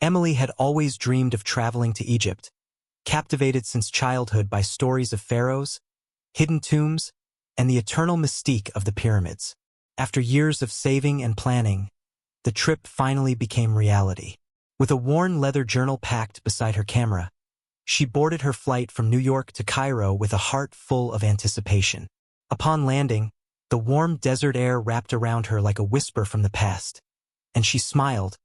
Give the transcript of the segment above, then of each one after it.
Emily had always dreamed of traveling to Egypt, captivated since childhood by stories of pharaohs, hidden tombs, and the eternal mystique of the pyramids. After years of saving and planning, the trip finally became reality. With a worn leather journal packed beside her camera, she boarded her flight from New York to Cairo with a heart full of anticipation. Upon landing, the warm desert air wrapped around her like a whisper from the past, and she smiled,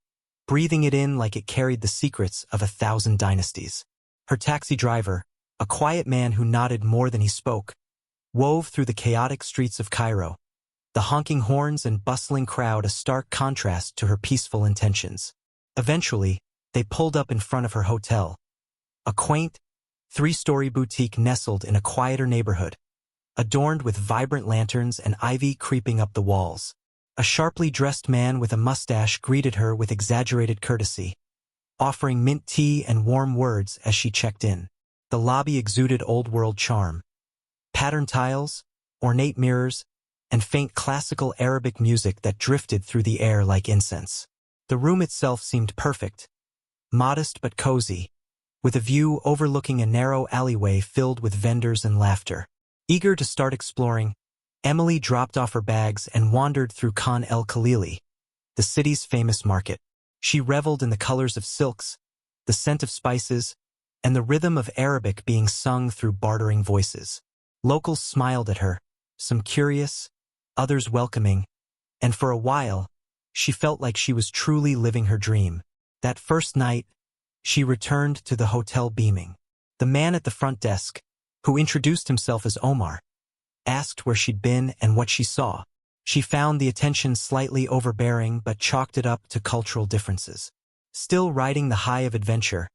breathing it in like it carried the secrets of 1,000 dynasties. Her taxi driver, a quiet man who nodded more than he spoke, wove through the chaotic streets of Cairo, the honking horns and bustling crowd a stark contrast to her peaceful intentions. Eventually, they pulled up in front of her hotel, a quaint, 3-story boutique nestled in a quieter neighborhood, adorned with vibrant lanterns and ivy creeping up the walls. A sharply dressed man with a mustache greeted her with exaggerated courtesy, offering mint tea and warm words as she checked in. The lobby exuded old-world charm. Patterned tiles, ornate mirrors, and faint classical Arabic music that drifted through the air like incense. The room itself seemed perfect, modest but cozy, with a view overlooking a narrow alleyway filled with vendors and laughter. Eager to start exploring, Emily dropped off her bags and wandered through Khan el-Khalili, the city's famous market. She reveled in the colors of silks, the scent of spices, and the rhythm of Arabic being sung through bartering voices. Locals smiled at her, some curious, others welcoming, and for a while, she felt like she was truly living her dream. That first night, she returned to the hotel beaming. The man at the front desk, who introduced himself as Omar, asked where she'd been and what she saw. She found the attention slightly overbearing but chalked it up to cultural differences. Still riding the high of adventure,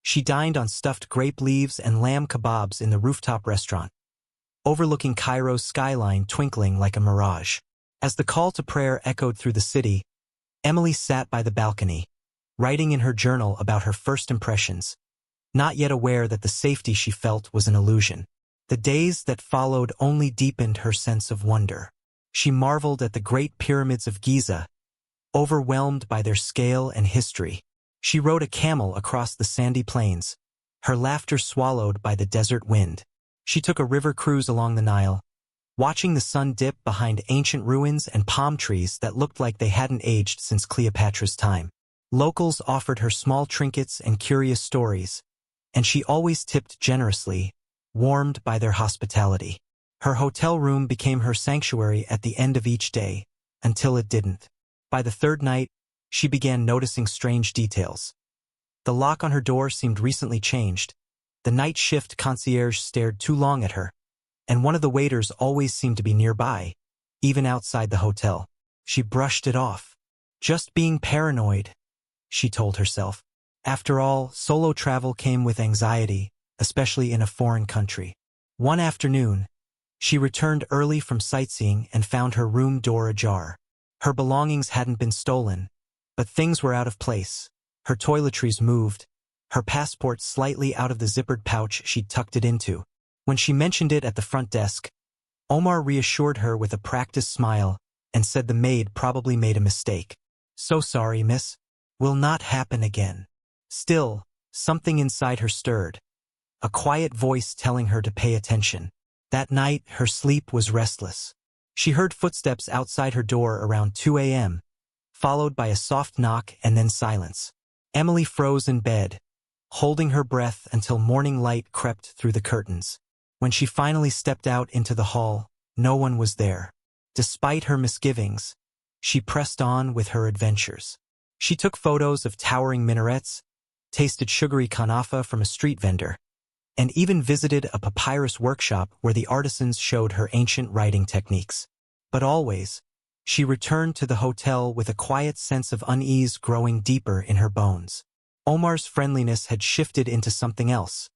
she dined on stuffed grape leaves and lamb kebabs in the rooftop restaurant, overlooking Cairo's skyline twinkling like a mirage. As the call to prayer echoed through the city, Emily sat by the balcony, writing in her journal about her first impressions, not yet aware that the safety she felt was an illusion. The days that followed only deepened her sense of wonder. She marveled at the great pyramids of Giza, overwhelmed by their scale and history. She rode a camel across the sandy plains, her laughter swallowed by the desert wind. She took a river cruise along the Nile, watching the sun dip behind ancient ruins and palm trees that looked like they hadn't aged since Cleopatra's time. Locals offered her small trinkets and curious stories, and she always tipped generously, warmed by their hospitality. Her hotel room became her sanctuary at the end of each day, until it didn't. By the third night, she began noticing strange details. The lock on her door seemed recently changed, the night shift concierge stared too long at her, and one of the waiters always seemed to be nearby, even outside the hotel. She brushed it off. Just being paranoid, she told herself. After all, solo travel came with anxiety, especially in a foreign country. One afternoon, she returned early from sightseeing and found her room door ajar. Her belongings hadn't been stolen, but things were out of place. Her toiletries moved, her passport slightly out of the zippered pouch she'd tucked it into. When she mentioned it at the front desk, Omar reassured her with a practiced smile and said the maid probably made a mistake. "So sorry, miss. Will not happen again." Still, something inside her stirred, a quiet voice telling her to pay attention. That night, her sleep was restless. She heard footsteps outside her door around 2 a.m., followed by a soft knock and then silence. Emily froze in bed, holding her breath until morning light crept through the curtains. When she finally stepped out into the hall, no one was there. Despite her misgivings, she pressed on with her adventures. She took photos of towering minarets, tasted sugary kanafa from a street vendor, and even visited a papyrus workshop where the artisans showed her ancient writing techniques. But always, she returned to the hotel with a quiet sense of unease growing deeper in her bones. Omar's friendliness had shifted into something else.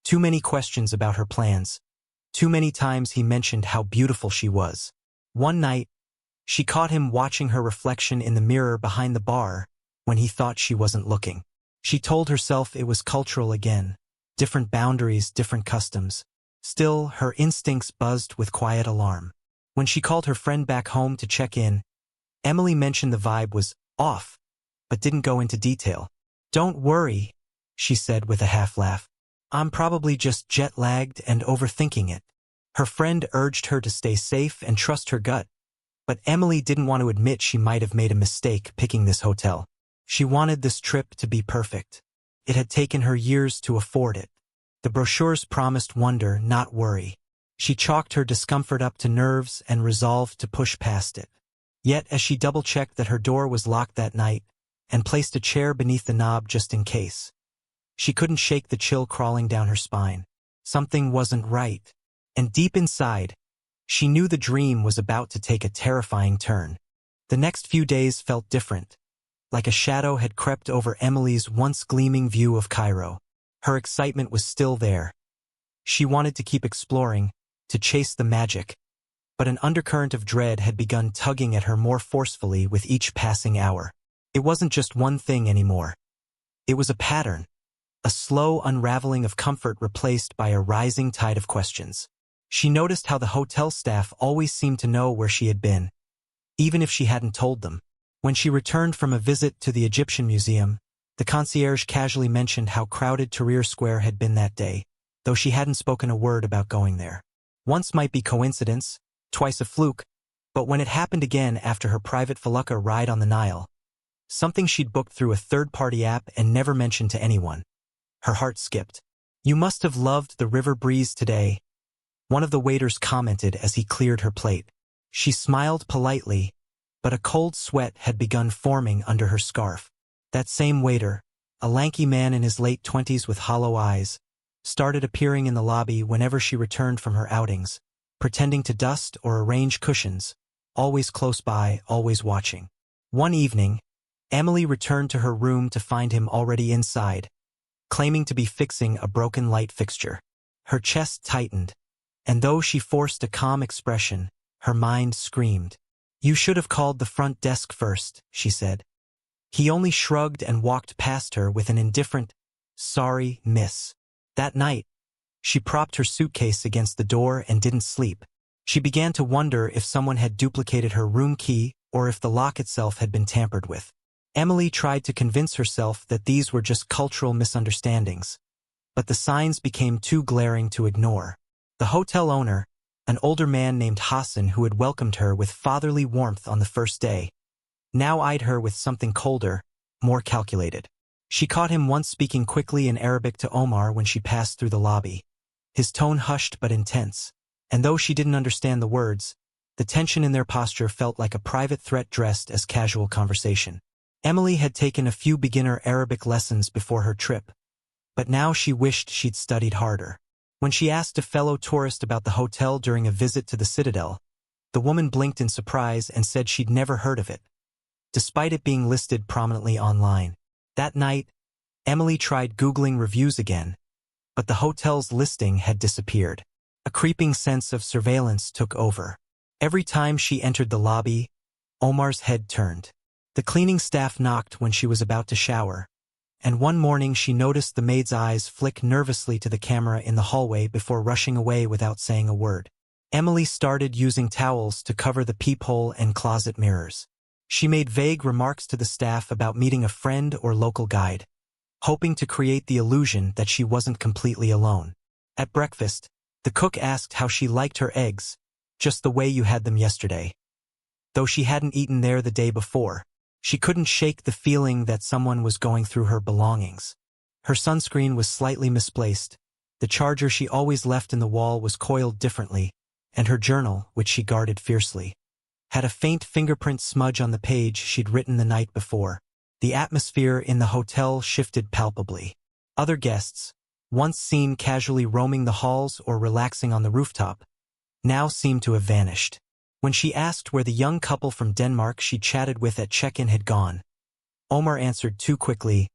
Too many questions about her plans. Too many times he mentioned how beautiful she was. One night, she caught him watching her reflection in the mirror behind the bar when he thought she wasn't looking. She told herself it was cultural again. Different boundaries, different customs. Still, her instincts buzzed with quiet alarm. When she called her friend back home to check in, Emily mentioned the vibe was off, but didn't go into detail. "Don't worry," she said with a half-laugh. "I'm probably just jet-lagged and overthinking it." Her friend urged her to stay safe and trust her gut, but Emily didn't want to admit she might have made a mistake picking this hotel. She wanted this trip to be perfect. It had taken her years to afford it. The brochures promised wonder, not worry. She chalked her discomfort up to nerves and resolved to push past it. Yet, as she double-checked that her door was locked that night and placed a chair beneath the knob just in case, she couldn't shake the chill crawling down her spine. Something wasn't right. And deep inside, she knew the dream was about to take a terrifying turn. The next few days felt different, like a shadow had crept over Emily's once gleaming view of Cairo. Her excitement was still there. She wanted to keep exploring, to chase the magic, but an undercurrent of dread had begun tugging at her more forcefully with each passing hour. It wasn't just one thing anymore. It was a pattern, a slow unraveling of comfort replaced by a rising tide of questions. She noticed how the hotel staff always seemed to know where she had been, even if she hadn't told them. When she returned from a visit to the Egyptian Museum, the concierge casually mentioned how crowded Tahrir Square had been that day, though she hadn't spoken a word about going there. Once might be coincidence, twice a fluke, but when it happened again after her private felucca ride on the Nile, something she'd booked through a third-party app and never mentioned to anyone, her heart skipped. "You must have loved the river breeze today," one of the waiters commented as he cleared her plate. She smiled politely, but a cold sweat had begun forming under her scarf. That same waiter, a lanky man in his late 20s with hollow eyes, started appearing in the lobby whenever she returned from her outings, pretending to dust or arrange cushions, always close by, always watching. One evening, Emily returned to her room to find him already inside, claiming to be fixing a broken light fixture. Her chest tightened, and though she forced a calm expression, her mind screamed. "You should have called the front desk first," she said. He only shrugged and walked past her with an indifferent, "Sorry, miss." That night, she propped her suitcase against the door and didn't sleep. She began to wonder if someone had duplicated her room key or if the lock itself had been tampered with. Emily tried to convince herself that these were just cultural misunderstandings, but the signs became too glaring to ignore. The hotel owner, an older man named Hassan who had welcomed her with fatherly warmth on the first day, now eyed her with something colder, more calculated. She caught him once speaking quickly in Arabic to Omar when she passed through the lobby. His tone hushed but intense, and though she didn't understand the words, the tension in their posture felt like a private threat dressed as casual conversation. Emily had taken a few beginner Arabic lessons before her trip, but now she wished she'd studied harder. When she asked a fellow tourist about the hotel during a visit to the Citadel, the woman blinked in surprise and said she'd never heard of it, despite it being listed prominently online. That night, Emily tried Googling reviews again, but the hotel's listing had disappeared. A creeping sense of surveillance took over. Every time she entered the lobby, Omar's head turned. The cleaning staff knocked when she was about to shower, and one morning she noticed the maid's eyes flick nervously to the camera in the hallway before rushing away without saying a word. Emily started using towels to cover the peephole and closet mirrors. She made vague remarks to the staff about meeting a friend or local guide, hoping to create the illusion that she wasn't completely alone. At breakfast, the cook asked how she liked her eggs, just the way you had them yesterday. Though she hadn't eaten there the day before, she couldn't shake the feeling that someone was going through her belongings. Her sunscreen was slightly misplaced, the charger she always left in the wall was coiled differently, and her journal, which she guarded fiercely, had a faint fingerprint smudge on the page she'd written the night before. The atmosphere in the hotel shifted palpably. Other guests, once seen casually roaming the halls or relaxing on the rooftop, now seemed to have vanished. When she asked where the young couple from Denmark she chatted with at check-in had gone, Omar answered too quickly,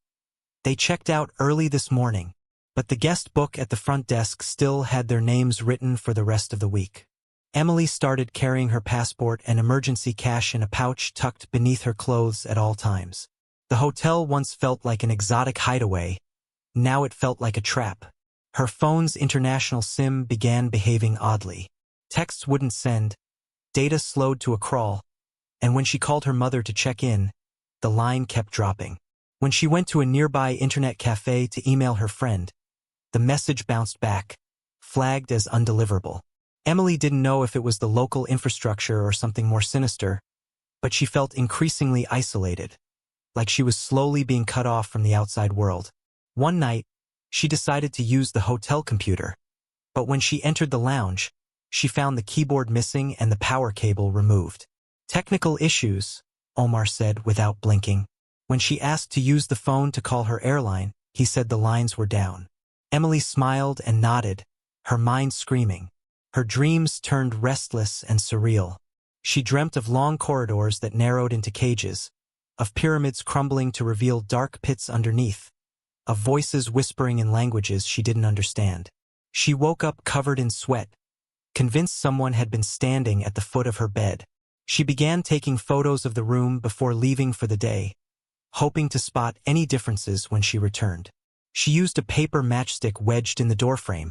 "They checked out early this morning," but the guest book at the front desk still had their names written for the rest of the week. Emily started carrying her passport and emergency cash in a pouch tucked beneath her clothes at all times. The hotel once felt like an exotic hideaway. Now it felt like a trap. Her phone's international SIM began behaving oddly. Texts wouldn't send, data slowed to a crawl, and when she called her mother to check in, the line kept dropping. When she went to a nearby internet cafe to email her friend, the message bounced back, flagged as undeliverable. Emily didn't know if it was the local infrastructure or something more sinister, but she felt increasingly isolated, like she was slowly being cut off from the outside world. One night, she decided to use the hotel computer, but when she entered the lounge, she found the keyboard missing and the power cable removed. "Technical issues," Omar said without blinking. When she asked to use the phone to call her airline, he said the lines were down. Emily smiled and nodded, her mind screaming. Her dreams turned restless and surreal. She dreamt of long corridors that narrowed into cages, of pyramids crumbling to reveal dark pits underneath, of voices whispering in languages she didn't understand. She woke up covered in sweat, convinced someone had been standing at the foot of her bed. She began taking photos of the room before leaving for the day, hoping to spot any differences when she returned. She used a paper matchstick wedged in the doorframe.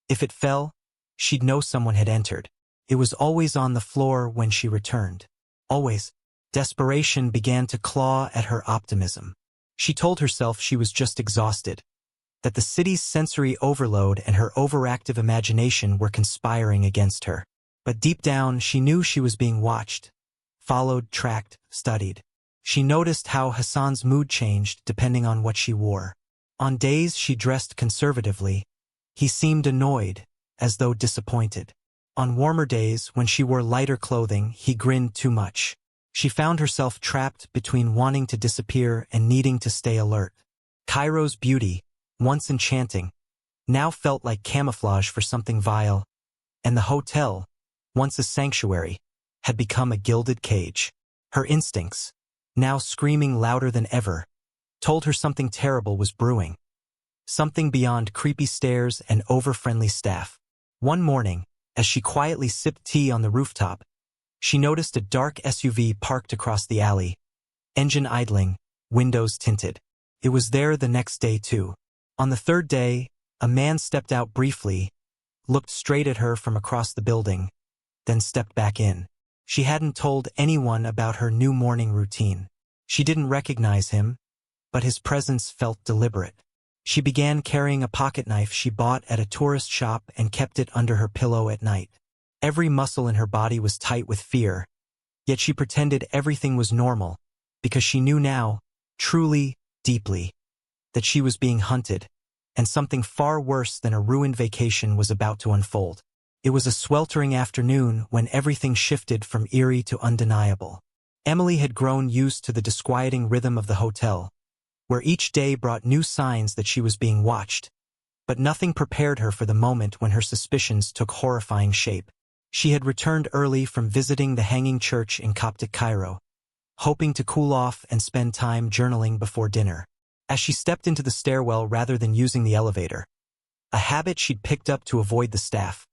If it fell, she'd know someone had entered. It was always on the floor when she returned. Always. Desperation began to claw at her optimism. She told herself she was just exhausted, that the city's sensory overload and her overactive imagination were conspiring against her. But deep down, she knew she was being watched, followed, tracked, studied. She noticed how Hassan's mood changed depending on what she wore. On days she dressed conservatively, he seemed annoyed, as though disappointed. On warmer days, when she wore lighter clothing, he grinned too much. She found herself trapped between wanting to disappear and needing to stay alert. Cairo's beauty, once enchanting, now felt like camouflage for something vile, and the hotel, once a sanctuary, had become a gilded cage. Her instincts, now screaming louder than ever, told her something terrible was brewing. Something beyond creepy stares and over-friendly staff. One morning, as she quietly sipped tea on the rooftop, she noticed a dark SUV parked across the alley, engine idling, windows tinted. It was there the next day too. On the third day, a man stepped out briefly, looked straight at her from across the building, then stepped back in. She hadn't told anyone about her new morning routine. She didn't recognize him, but his presence felt deliberate. She began carrying a pocket knife she bought at a tourist shop and kept it under her pillow at night. Every muscle in her body was tight with fear, yet she pretended everything was normal, because she knew now, truly, deeply, that she was being hunted, and something far worse than a ruined vacation was about to unfold. It was a sweltering afternoon when everything shifted from eerie to undeniable. Emily had grown used to the disquieting rhythm of the hotel, where each day brought new signs that she was being watched, but nothing prepared her for the moment when her suspicions took horrifying shape. She had returned early from visiting the hanging church in Coptic Cairo, hoping to cool off and spend time journaling before dinner. As she stepped into the stairwell rather than using the elevator, a habit she'd picked up to avoid the staff,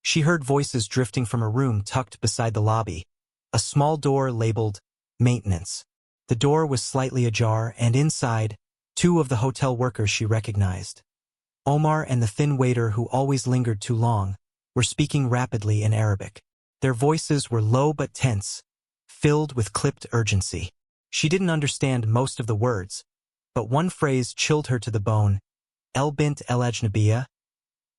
she heard voices drifting from a room tucked beside the lobby, a small door labeled maintenance. The door was slightly ajar, and inside, two of the hotel workers she recognized. Omar and the thin waiter who always lingered too long were speaking rapidly in Arabic. Their voices were low but tense, filled with clipped urgency. She didn't understand most of the words, but one phrase chilled her to the bone. El bint el ajnabiya,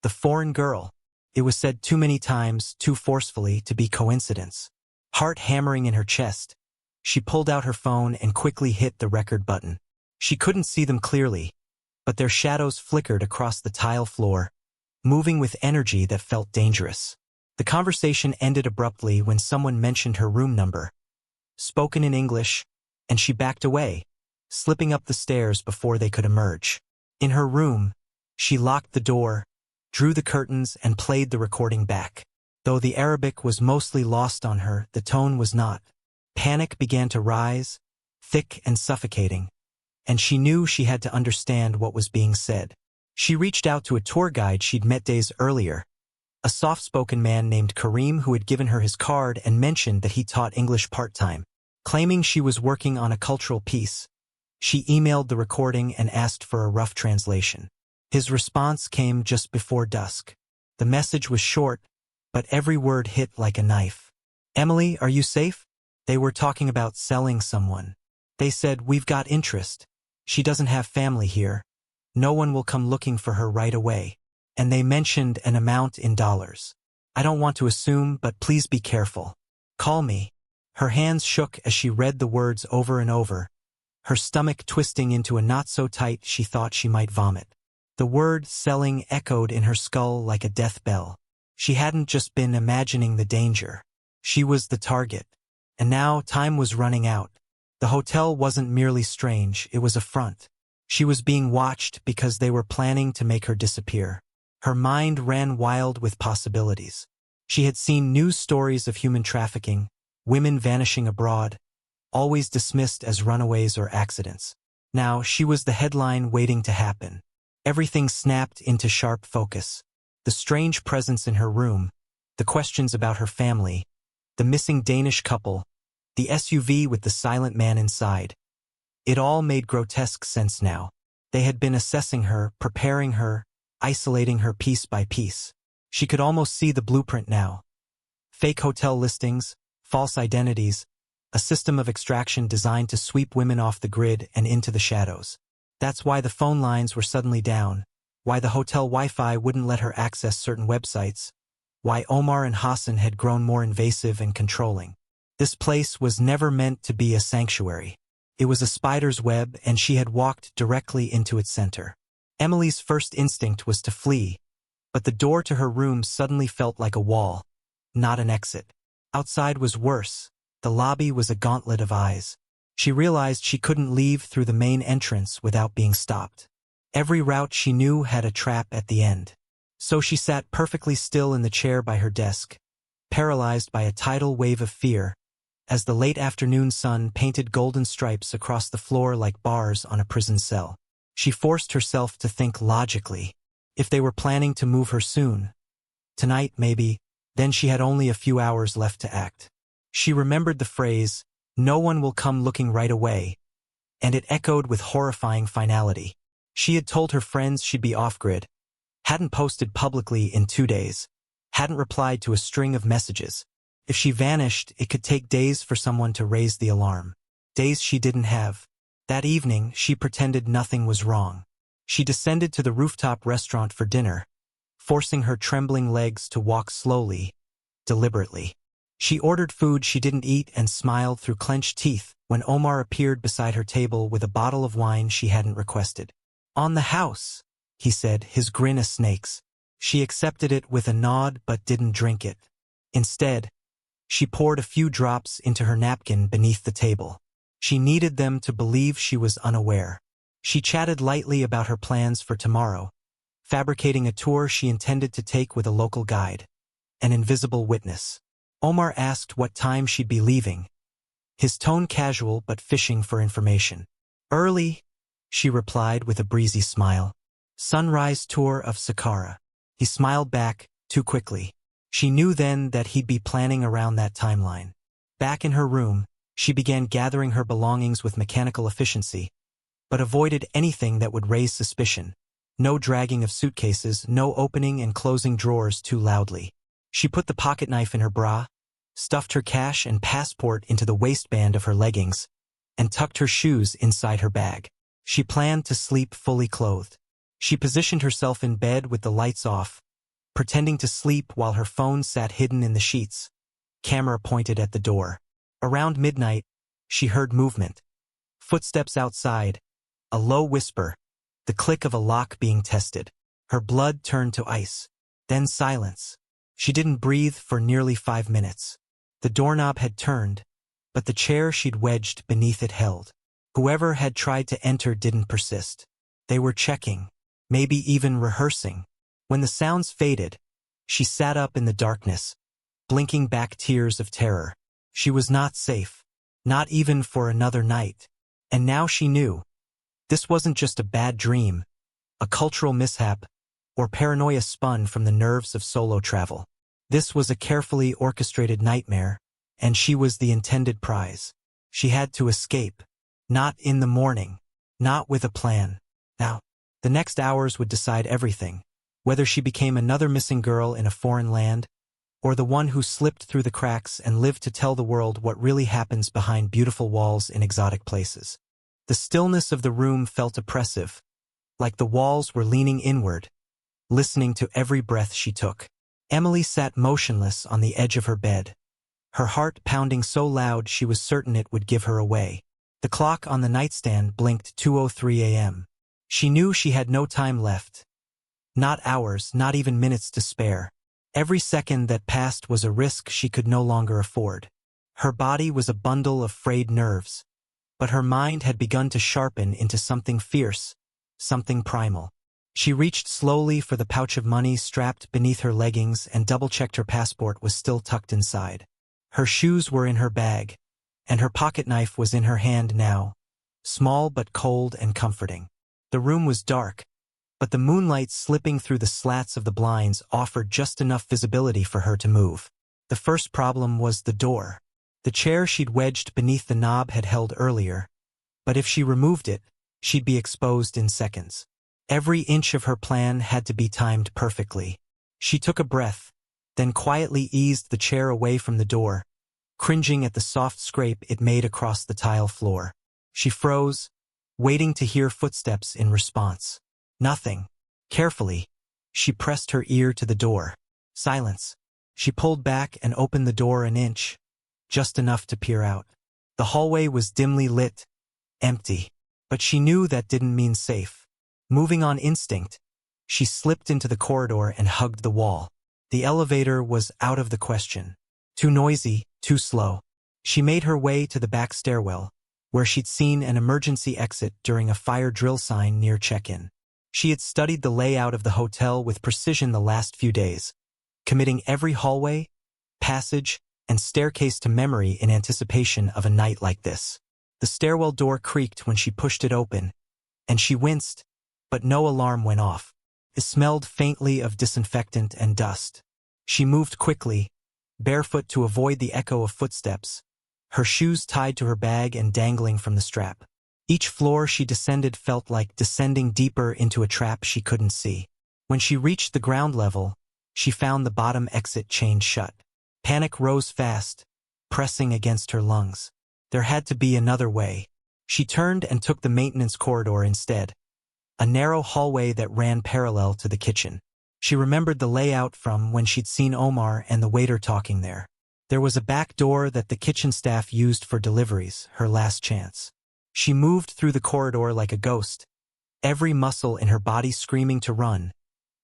the foreign girl. It was said too many times, too forcefully to be coincidence. Heart hammering in her chest, she pulled out her phone and quickly hit the record button. She couldn't see them clearly, but their shadows flickered across the tile floor, moving with energy that felt dangerous. The conversation ended abruptly when someone mentioned her room number, spoken in English, and she backed away, slipping up the stairs before they could emerge. In her room, she locked the door, drew the curtains, and played the recording back. Though the Arabic was mostly lost on her, the tone was not. Panic began to rise, thick and suffocating, and she knew she had to understand what was being said. She reached out to a tour guide she'd met days earlier, a soft-spoken man named Karim who had given her his card and mentioned that he taught English part-time. Claiming she was working on a cultural piece, she emailed the recording and asked for a rough translation. His response came just before dusk. The message was short, but every word hit like a knife. "Emily, are you safe? They were talking about selling someone. They said, we've got interest. She doesn't have family here. No one will come looking for her right away. And they mentioned an amount in dollars. I don't want to assume, but please be careful. Call me. Her hands shook as she read the words over and over, her stomach twisting into a knot so tight she thought she might vomit. The word selling echoed in her skull like a death bell. She hadn't just been imagining the danger. She was the target. And now time was running out. The hotel wasn't merely strange, it was a front. She was being watched because they were planning to make her disappear. Her mind ran wild with possibilities. She had seen news stories of human trafficking, women vanishing abroad, always dismissed as runaways or accidents. Now she was the headline waiting to happen. Everything snapped into sharp focus. The strange presence in her room, the questions about her family, the missing Danish couple, the SUV with the silent man inside. It all made grotesque sense now. They had been assessing her, preparing her, isolating her piece by piece. She could almost see the blueprint now. Fake hotel listings, false identities, a system of extraction designed to sweep women off the grid and into the shadows. That's why the phone lines were suddenly down, why the hotel Wi-Fi wouldn't let her access certain websites, why Omar and Hassan had grown more invasive and controlling. This place was never meant to be a sanctuary. It was a spider's web, and she had walked directly into its center. Emily's first instinct was to flee, but the door to her room suddenly felt like a wall, not an exit. Outside was worse. The lobby was a gauntlet of eyes. She realized she couldn't leave through the main entrance without being stopped. Every route she knew had a trap at the end. So she sat perfectly still in the chair by her desk, paralyzed by a tidal wave of fear, as the late afternoon sun painted golden stripes across the floor like bars on a prison cell. She forced herself to think logically. If they were planning to move her soon, tonight maybe, then she had only a few hours left to act. She remembered the phrase, "No one will come looking right away," and it echoed with horrifying finality. She had told her friends she'd be off-grid, hadn't posted publicly in 2 days, hadn't replied to a string of messages. If she vanished, it could take days for someone to raise the alarm. Days she didn't have. That evening, she pretended nothing was wrong. She descended to the rooftop restaurant for dinner, forcing her trembling legs to walk slowly, deliberately. She ordered food she didn't eat and smiled through clenched teeth when Omar appeared beside her table with a bottle of wine she hadn't requested. "On the house," he said, his grin a snake's. She accepted it with a nod but didn't drink it. Instead, she poured a few drops into her napkin beneath the table. She needed them to believe she was unaware. She chatted lightly about her plans for tomorrow, fabricating a tour she intended to take with a local guide, an invisible witness. Omar asked what time she'd be leaving, his tone casual but fishing for information. "Early," she replied with a breezy smile. "Sunrise tour of Saqqara." He smiled back, too quickly. She knew then that he'd be planning around that timeline. Back in her room, she began gathering her belongings with mechanical efficiency, but avoided anything that would raise suspicion. No dragging of suitcases, no opening and closing drawers too loudly. She put the pocket knife in her bra, stuffed her cash and passport into the waistband of her leggings, and tucked her shoes inside her bag. She planned to sleep fully clothed. She positioned herself in bed with the lights off, pretending to sleep while her phone sat hidden in the sheets, camera pointed at the door. Around midnight, she heard movement. Footsteps outside, a low whisper, the click of a lock being tested. Her blood turned to ice. Then silence. She didn't breathe for nearly 5 minutes. The doorknob had turned, but the chair she'd wedged beneath it held. Whoever had tried to enter didn't persist. They were checking, maybe even rehearsing. When the sounds faded, she sat up in the darkness, blinking back tears of terror. She was not safe, not even for another night. And now she knew. This wasn't just a bad dream, a cultural mishap, or paranoia spun from the nerves of solo travel. This was a carefully orchestrated nightmare, and she was the intended prize. She had to escape. Not in the morning. Not with a plan. Now, the next hours would decide everything. Whether she became another missing girl in a foreign land, or the one who slipped through the cracks and lived to tell the world what really happens behind beautiful walls in exotic places. The stillness of the room felt oppressive, like the walls were leaning inward, listening to every breath she took. Emily sat motionless on the edge of her bed, her heart pounding so loud she was certain it would give her away. The clock on the nightstand blinked 2:03 a.m. She knew she had no time left. Not hours, not even minutes to spare. Every second that passed was a risk she could no longer afford. Her body was a bundle of frayed nerves, but her mind had begun to sharpen into something fierce, something primal. She reached slowly for the pouch of money strapped beneath her leggings and double-checked her passport was still tucked inside. Her shoes were in her bag, and her pocket knife was in her hand now, small but cold and comforting. The room was dark, but the moonlight slipping through the slats of the blinds offered just enough visibility for her to move. The first problem was the door. The chair she'd wedged beneath the knob had held earlier, but if she removed it, she'd be exposed in seconds. Every inch of her plan had to be timed perfectly. She took a breath, then quietly eased the chair away from the door, cringing at the soft scrape it made across the tile floor. She froze, waiting to hear footsteps in response. Nothing. Carefully, she pressed her ear to the door. Silence. She pulled back and opened the door an inch, just enough to peer out. The hallway was dimly lit, empty, but she knew that didn't mean safe. Moving on instinct, she slipped into the corridor and hugged the wall. The elevator was out of the question. Too noisy, too slow. She made her way to the back stairwell, where she'd seen an emergency exit during a fire drill sign near check-in. She had studied the layout of the hotel with precision the last few days, committing every hallway, passage, and staircase to memory in anticipation of a night like this. The stairwell door creaked when she pushed it open, and she winced, but no alarm went off. It smelled faintly of disinfectant and dust. She moved quickly, barefoot to avoid the echo of footsteps, her shoes tied to her bag and dangling from the strap. Each floor she descended felt like descending deeper into a trap she couldn't see. When she reached the ground level, she found the bottom exit chained shut. Panic rose fast, pressing against her lungs. There had to be another way. She turned and took the maintenance corridor instead, a narrow hallway that ran parallel to the kitchen. She remembered the layout from when she'd seen Omar and the waiter talking there. There was a back door that the kitchen staff used for deliveries, her last chance. She moved through the corridor like a ghost, every muscle in her body screaming to run,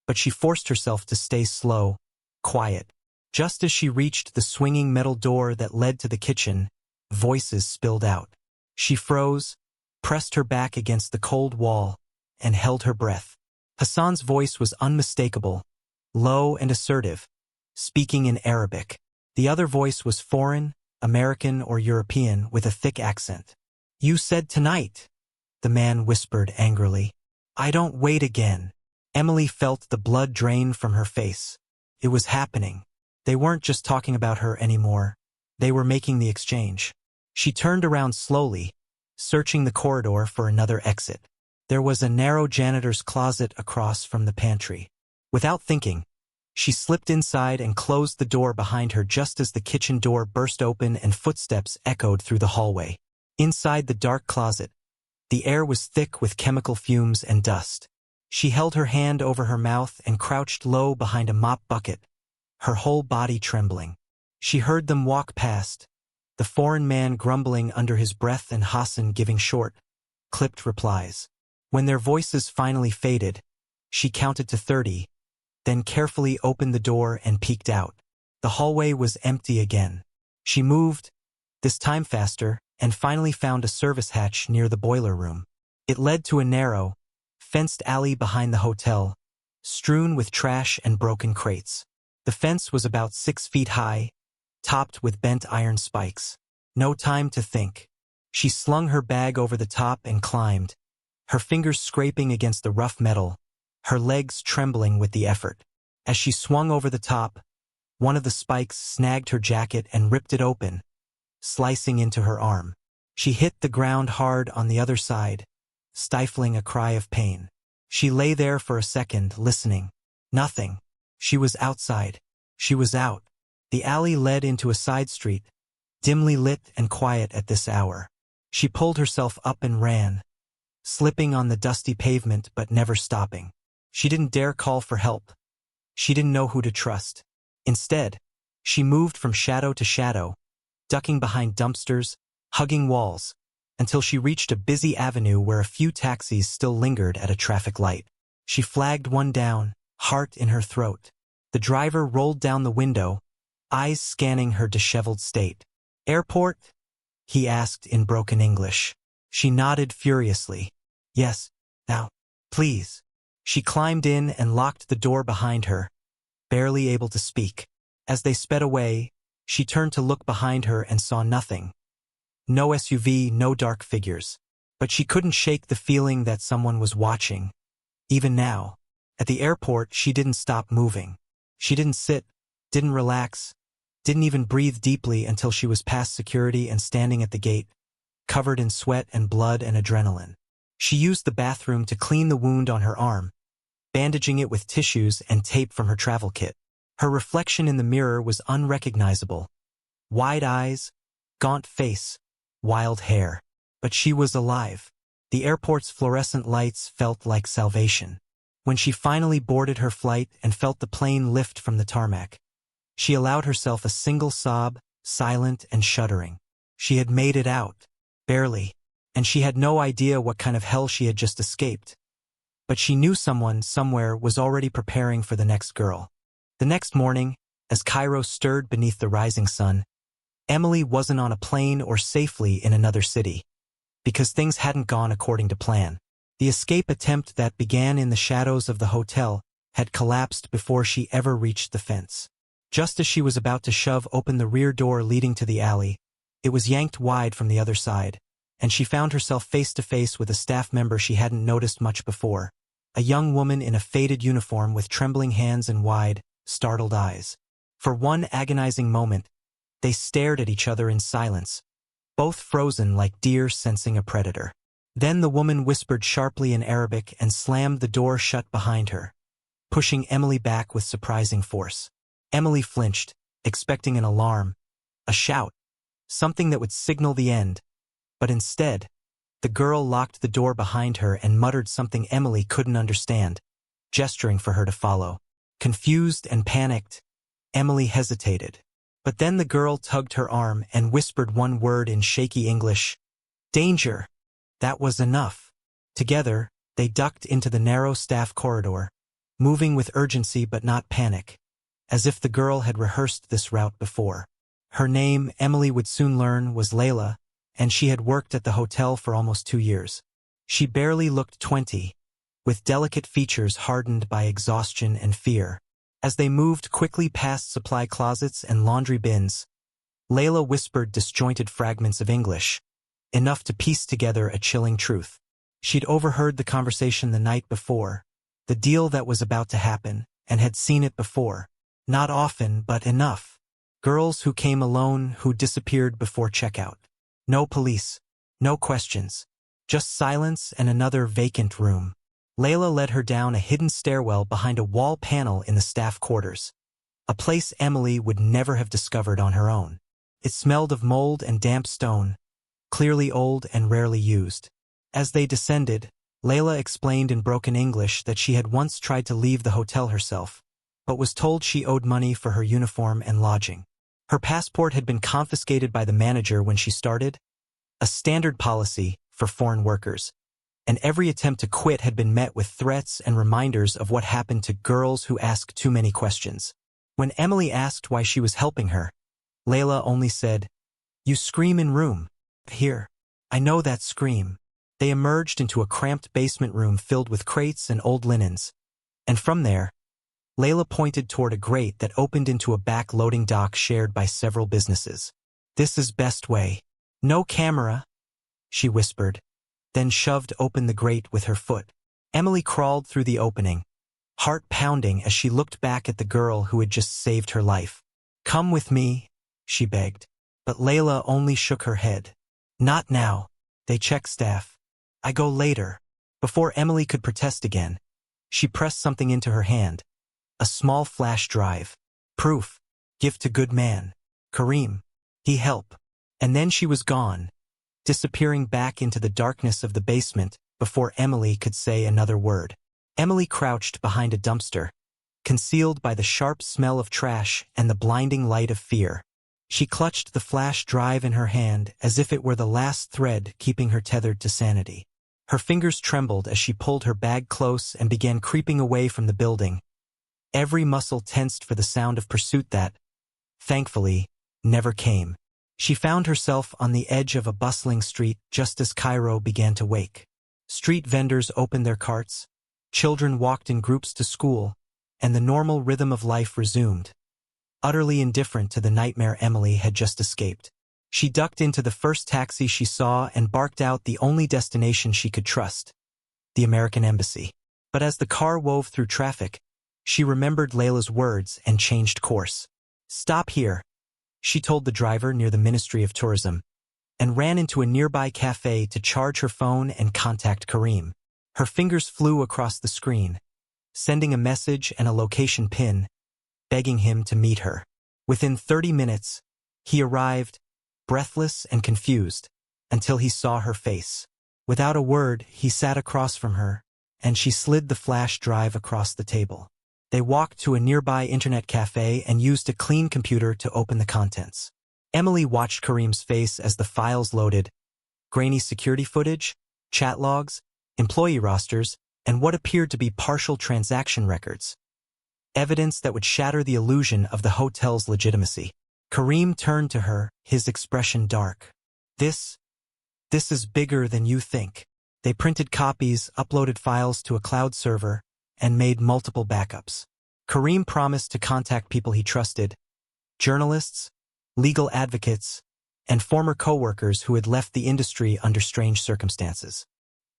but she forced herself to stay slow, quiet. Just as she reached the swinging metal door that led to the kitchen, voices spilled out. She froze, pressed her back against the cold wall, and held her breath. Hassan's voice was unmistakable, low and assertive, speaking in Arabic. The other voice was foreign, American or European, with a thick accent. "You said tonight," the man whispered angrily. "I don't wait again." Emily felt the blood drain from her face. It was happening. They weren't just talking about her anymore. They were making the exchange. She turned around slowly, searching the corridor for another exit. There was a narrow janitor's closet across from the pantry. Without thinking, she slipped inside and closed the door behind her just as the kitchen door burst open and footsteps echoed through the hallway. Inside the dark closet, the air was thick with chemical fumes and dust. She held her hand over her mouth and crouched low behind a mop bucket, her whole body trembling. She heard them walk past, the foreign man grumbling under his breath and Hassan giving short, clipped replies. When their voices finally faded, she counted to 30, then carefully opened the door and peeked out. The hallway was empty again. She moved, this time faster, and finally found a service hatch near the boiler room. It led to a narrow, fenced alley behind the hotel, strewn with trash and broken crates. The fence was about 6 feet high, topped with bent iron spikes. No time to think. She slung her bag over the top and climbed, her fingers scraping against the rough metal, her legs trembling with the effort. As she swung over the top, one of the spikes snagged her jacket and ripped it open, slicing into her arm. She hit the ground hard on the other side, stifling a cry of pain. She lay there for a second, listening. Nothing. She was outside. She was out. The alley led into a side street, dimly lit and quiet at this hour. She pulled herself up and ran, slipping on the dusty pavement but never stopping. She didn't dare call for help. She didn't know who to trust. Instead, she moved from shadow to shadow, ducking behind dumpsters, hugging walls, until she reached a busy avenue where a few taxis still lingered at a traffic light. She flagged one down, heart in her throat. The driver rolled down the window, eyes scanning her disheveled state. "Airport?" he asked in broken English. She nodded furiously. "Yes, now, please." She climbed in and locked the door behind her, barely able to speak. As they sped away, she turned to look behind her and saw nothing. No SUV, no dark figures. But she couldn't shake the feeling that someone was watching. Even now, at the airport, she didn't stop moving. She didn't sit, didn't relax, didn't even breathe deeply until she was past security and standing at the gate, covered in sweat and blood and adrenaline. She used the bathroom to clean the wound on her arm, bandaging it with tissues and tape from her travel kit. Her reflection in the mirror was unrecognizable. Wide eyes, gaunt face, wild hair. But she was alive. The airport's fluorescent lights felt like salvation. When she finally boarded her flight and felt the plane lift from the tarmac, she allowed herself a single sob, silent and shuddering. She had made it out. Barely. And she had no idea what kind of hell she had just escaped. But she knew someone somewhere was already preparing for the next girl. The next morning, as Cairo stirred beneath the rising sun, Emily wasn't on a plane or safely in another city, because things hadn't gone according to plan. The escape attempt that began in the shadows of the hotel had collapsed before she ever reached the fence. Just as she was about to shove open the rear door leading to the alley, it was yanked wide from the other side, and she found herself face to face with a staff member she hadn't noticed much before, a young woman in a faded uniform with trembling hands and wide, startled eyes. For one agonizing moment, they stared at each other in silence, both frozen like deer sensing a predator. Then the woman whispered sharply in Arabic and slammed the door shut behind her, pushing Emily back with surprising force. Emily flinched, expecting an alarm, a shout, something that would signal the end. But instead, the girl locked the door behind her and muttered something Emily couldn't understand, gesturing for her to follow. Confused and panicked, Emily hesitated. But then the girl tugged her arm and whispered one word in shaky English. "Danger." That was enough. Together, they ducked into the narrow staff corridor, moving with urgency but not panic, as if the girl had rehearsed this route before. Her name, Emily would soon learn, was Layla, and she had worked at the hotel for almost 2 years. She barely looked 20, with delicate features hardened by exhaustion and fear. As they moved quickly past supply closets and laundry bins, Layla whispered disjointed fragments of English, enough to piece together a chilling truth. She'd overheard the conversation the night before, the deal that was about to happen, and had seen it before. Not often, but enough. Girls who came alone, who disappeared before checkout. No police, no questions, just silence and another vacant room. Layla led her down a hidden stairwell behind a wall panel in the staff quarters, a place Emily would never have discovered on her own. It smelled of mold and damp stone, clearly old and rarely used. As they descended, Layla explained in broken English that she had once tried to leave the hotel herself, but was told she owed money for her uniform and lodging. Her passport had been confiscated by the manager when she started, a standard policy for foreign workers, and every attempt to quit had been met with threats and reminders of what happened to girls who ask too many questions. When Emily asked why she was helping her, Layla only said, "You scream in room. Here. I know that scream." They emerged into a cramped basement room filled with crates and old linens, and from there, Layla pointed toward a grate that opened into a back loading dock shared by several businesses. "This is best way. No camera," she whispered, then shoved open the grate with her foot. Emily crawled through the opening, heart pounding as she looked back at the girl who had just saved her life. "Come with me," she begged. But Layla only shook her head. "Not now. They check staff. I go later." Before Emily could protest again, she pressed something into her hand. A small flash drive. Proof. Gift to good man. Kareem. He help. And then she was gone, disappearing back into the darkness of the basement before Emily could say another word. Emily crouched behind a dumpster, concealed by the sharp smell of trash and the blinding light of fear. She clutched the flash drive in her hand as if it were the last thread keeping her tethered to sanity. Her fingers trembled as she pulled her bag close and began creeping away from the building, every muscle tensed for the sound of pursuit that, thankfully, never came. She found herself on the edge of a bustling street just as Cairo began to wake. Street vendors opened their carts, children walked in groups to school, and the normal rhythm of life resumed, utterly indifferent to the nightmare Emily had just escaped. She ducked into the first taxi she saw and barked out the only destination she could trust, the American Embassy. But as the car wove through traffic, she remembered Layla's words and changed course. "Stop here," she told the driver near the Ministry of Tourism, and ran into a nearby cafe to charge her phone and contact Karim. Her fingers flew across the screen, sending a message and a location pin, begging him to meet her. Within 30 minutes, he arrived, breathless and confused, until he saw her face. Without a word, he sat across from her, and she slid the flash drive across the table. They walked to a nearby internet cafe and used a clean computer to open the contents. Emily watched Karim's face as the files loaded: grainy security footage, chat logs, employee rosters, and what appeared to be partial transaction records. Evidence that would shatter the illusion of the hotel's legitimacy. Karim turned to her, his expression dark. This is bigger than you think." They printed copies, uploaded files to a cloud server, and made multiple backups. Karim promised to contact people he trusted: journalists, legal advocates, and former co-workers who had left the industry under strange circumstances.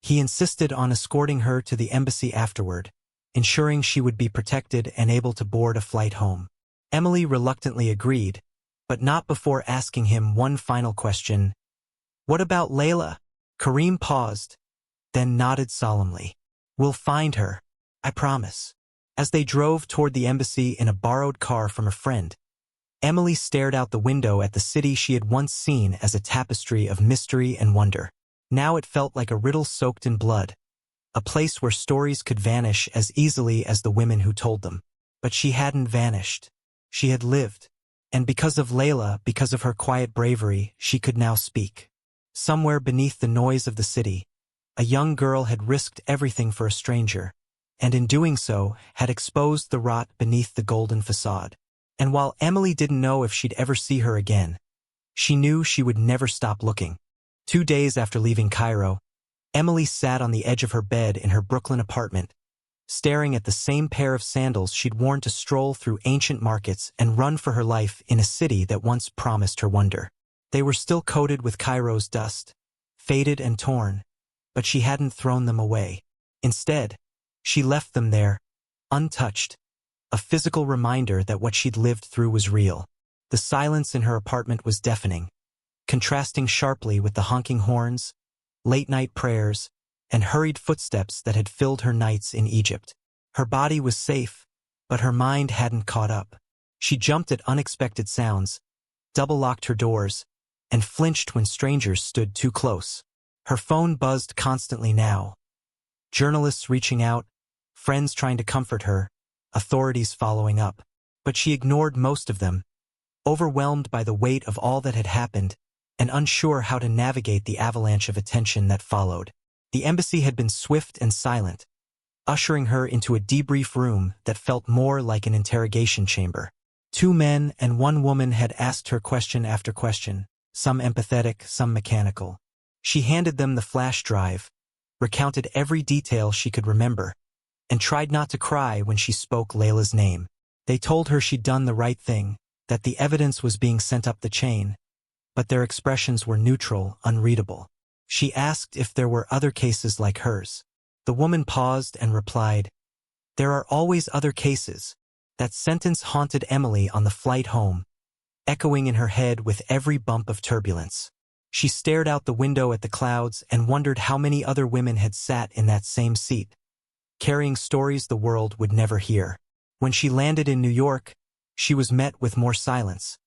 He insisted on escorting her to the embassy afterward, ensuring she would be protected and able to board a flight home. Emily reluctantly agreed, but not before asking him one final question: "What about Layla?" Karim paused, then nodded solemnly. "We'll find her, I promise." As they drove toward the embassy in a borrowed car from a friend, Emily stared out the window at the city she had once seen as a tapestry of mystery and wonder. Now it felt like a riddle soaked in blood, a place where stories could vanish as easily as the women who told them. But she hadn't vanished. She had lived. And because of Layla, because of her quiet bravery, she could now speak. Somewhere beneath the noise of the city, a young girl had risked everything for a stranger, and in doing so, had exposed the rot beneath the golden facade. And while Emily didn't know if she'd ever see her again, she knew she would never stop looking. 2 days after leaving Cairo, Emily sat on the edge of her bed in her Brooklyn apartment, staring at the same pair of sandals she'd worn to stroll through ancient markets and run for her life in a city that once promised her wonder. They were still coated with Cairo's dust, faded and torn, but she hadn't thrown them away. Instead, she left them there, untouched, a physical reminder that what she'd lived through was real. The silence in her apartment was deafening, contrasting sharply with the honking horns, late-night prayers, and hurried footsteps that had filled her nights in Egypt. Her body was safe, but her mind hadn't caught up. She jumped at unexpected sounds, double-locked her doors, and flinched when strangers stood too close. Her phone buzzed constantly now. Journalists reaching out, friends trying to comfort her, authorities following up. But she ignored most of them, overwhelmed by the weight of all that had happened, and unsure how to navigate the avalanche of attention that followed. The embassy had been swift and silent, ushering her into a debrief room that felt more like an interrogation chamber. 2 men and 1 woman had asked her question after question, some empathetic, some mechanical. She handed them the flash drive, recounted every detail she could remember, and tried not to cry when she spoke Layla's name. They told her she'd done the right thing, that the evidence was being sent up the chain, but their expressions were neutral, unreadable. She asked if there were other cases like hers. The woman paused and replied, "There are always other cases." That sentence haunted Emily on the flight home, echoing in her head with every bump of turbulence. She stared out the window at the clouds and wondered how many other women had sat in that same seat, carrying stories the world would never hear. When she landed in New York, she was met with more silence.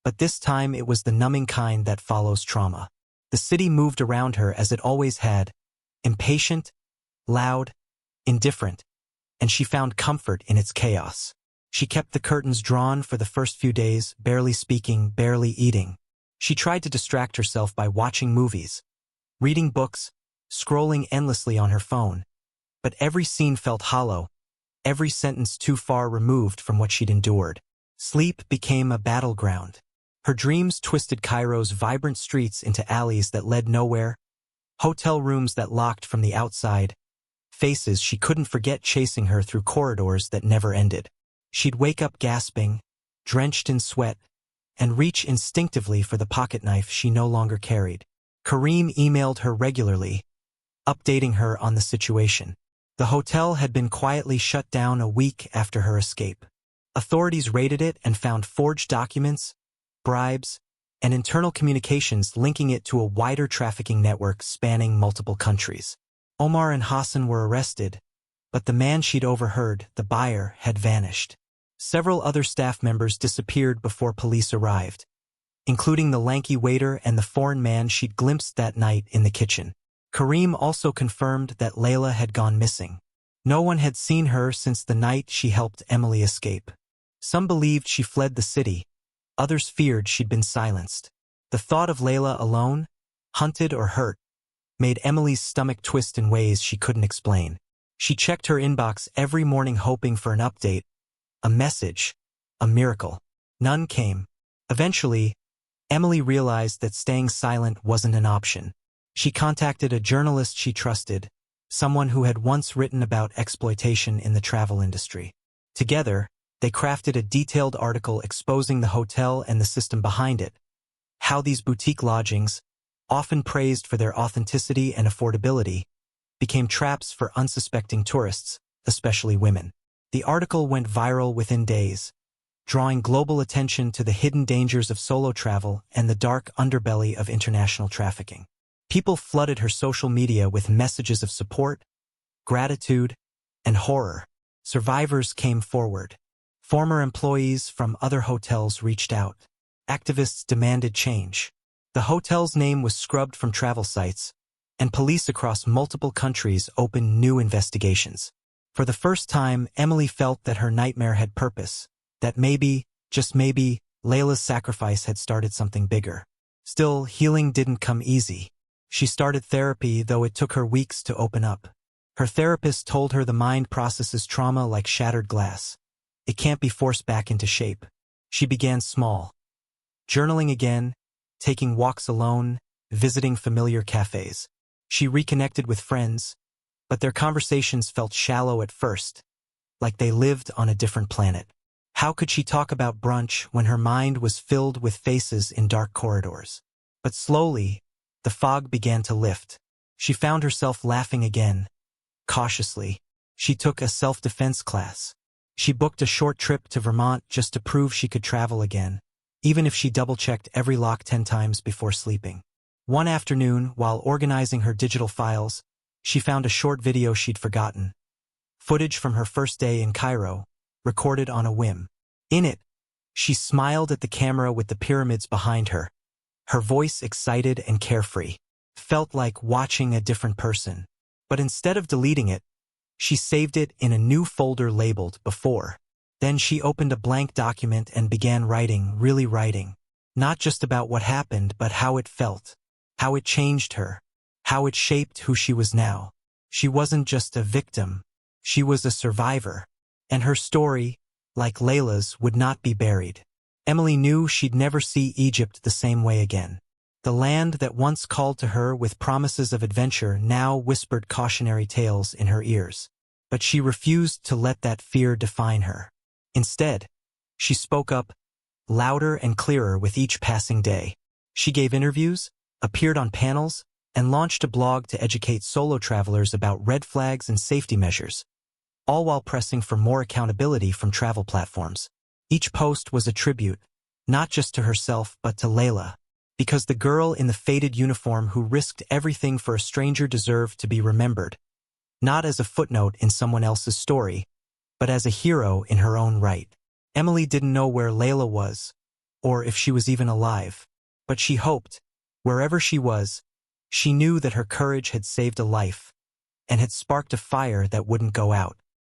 But this time it was the numbing kind that follows trauma. The city moved around her as it always had, impatient, loud, indifferent, and she found comfort in its chaos. She kept the curtains drawn for the first few days, barely speaking, barely eating. She tried to distract herself by watching movies, reading books, scrolling endlessly on her phone. But every scene felt hollow, every sentence too far removed from what she'd endured. Sleep became a battleground. Her dreams twisted Cairo's vibrant streets into alleys that led nowhere, hotel rooms that locked from the outside, faces she couldn't forget chasing her through corridors that never ended. She'd wake up gasping, drenched in sweat, and reach instinctively for the pocket knife she no longer carried. Karim emailed her regularly, updating her on the situation. The hotel had been quietly shut down a week after her escape. Authorities raided it and found forged documents, bribes, and internal communications linking it to a wider trafficking network spanning multiple countries. Omar and Hassan were arrested, but the man she'd overheard, the buyer, had vanished. Several other staff members disappeared before police arrived, including the lanky waiter and the foreign man she'd glimpsed that night in the kitchen. Karim also confirmed that Layla had gone missing. No one had seen her since the night she helped Emily escape. Some believed she fled the city, others feared she'd been silenced. The thought of Layla alone, hunted or hurt, made Emily's stomach twist in ways she couldn't explain. She checked her inbox every morning hoping for an update, a message, a miracle. None came. Eventually, Emily realized that staying silent wasn't an option. She contacted a journalist she trusted, someone who had once written about exploitation in the travel industry. Together, they crafted a detailed article exposing the hotel and the system behind it, how these boutique lodgings, often praised for their authenticity and affordability, became traps for unsuspecting tourists, especially women. The article went viral within days, drawing global attention to the hidden dangers of solo travel and the dark underbelly of international trafficking. People flooded her social media with messages of support, gratitude, and horror. Survivors came forward. Former employees from other hotels reached out. Activists demanded change. The hotel's name was scrubbed from travel sites, and police across multiple countries opened new investigations. For the first time, Emily felt that her nightmare had purpose, that maybe, just maybe, Layla's sacrifice had started something bigger. Still, healing didn't come easy. She started therapy, though it took her weeks to open up. Her therapist told her the mind processes trauma like shattered glass. It can't be forced back into shape. She began small, journaling again, taking walks alone, visiting familiar cafes. She reconnected with friends, but their conversations felt shallow at first, like they lived on a different planet. How could she talk about brunch when her mind was filled with faces in dark corridors? But slowly, the fog began to lift. She found herself laughing again, cautiously. She took a self-defense class. She booked a short trip to Vermont just to prove she could travel again, even if she double-checked every lock 10 times before sleeping. One afternoon, while organizing her digital files, she found a short video she'd forgotten. Footage from her first day in Cairo, recorded on a whim. In it, she smiled at the camera with the pyramids behind her, her voice excited and carefree. Felt like watching a different person. But instead of deleting it, she saved it in a new folder labeled Before. Then she opened a blank document and began writing, really writing. Not just about what happened, but how it felt, how it changed her, how it shaped who she was now. She wasn't just a victim, she was a survivor. And her story, like Layla's, would not be buried. Emily knew she'd never see Egypt the same way again. The land that once called to her with promises of adventure now whispered cautionary tales in her ears. But she refused to let that fear define her. Instead, she spoke up, louder and clearer with each passing day. She gave interviews, appeared on panels, and launched a blog to educate solo travelers about red flags and safety measures, all while pressing for more accountability from travel platforms. Each post was a tribute, not just to herself but to Layla, because the girl in the faded uniform who risked everything for a stranger deserved to be remembered, not as a footnote in someone else's story, but as a hero in her own right. Emily didn't know where Layla was, or if she was even alive, but she hoped, Wherever she was, she knew that her courage had saved a life and had sparked a fire that wouldn't go out.